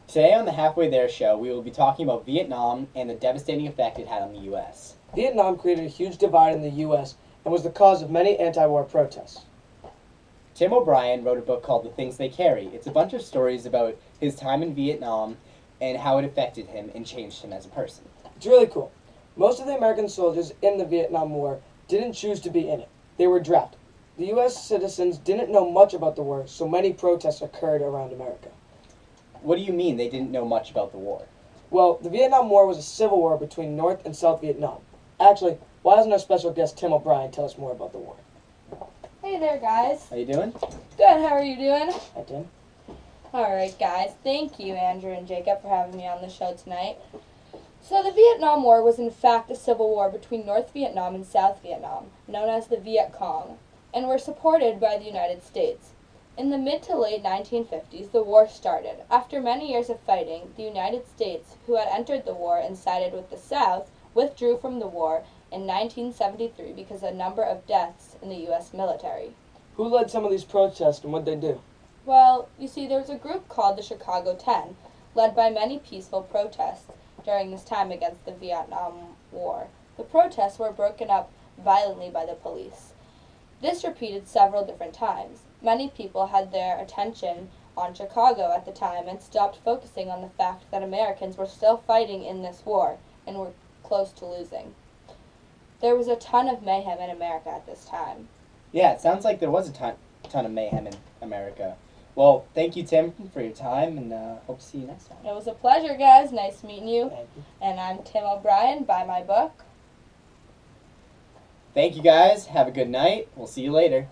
Today on the Halfway There show, we will be talking about Vietnam and the devastating effect it had on the U.S. Vietnam created a huge divide in the U.S. and was the cause of many anti-war protests. Tim O'Brien wrote a book called The Things They Carry. It's a bunch of stories about his time in Vietnam and how it affected him and changed him as a person. It's really cool. Most of the American soldiers in the Vietnam War didn't choose to be in it. They were drafted. The U.S. citizens didn't know much about the war, so many protests occurred around America. What do you mean they didn't know much about the war? Well, the Vietnam War was a civil war between North and South Vietnam. Actually, why doesn't our special guest Tim O'Brien tell us more about the war? Hey there, guys. How you doing? Good, how are you doing? Hi, Tim. Alright, guys. Thank you, Andrew and Jacob, for having me on the show tonight. So, the Vietnam War was in fact a civil war between North Vietnam and South Vietnam, known as the Viet Cong, and were supported by the United States. In the mid to late 1950s, the war started. After many years of fighting, the United States, who had entered the war and sided with the South, withdrew from the war in 1973 because of a number of deaths in the U.S. military. Who led some of these protests and what did they do? Well, you see, there was a group called the Chicago 10, led by many peaceful protests during this time against the Vietnam War. The protests were broken up violently by the police. This repeated several different times. Many people had their attention on Chicago at the time and stopped focusing on the fact that Americans were still fighting in this war and were close to losing. There was a ton of mayhem in America at this time. Yeah, it sounds like there was a ton of mayhem in America. Well, thank you, Tim, for your time, and hope to see you next time. It was a pleasure, guys. Nice meeting you. Thank you. And I'm Tim O'Brien. Buy my book. Thank you, guys. Have a good night. We'll see you later.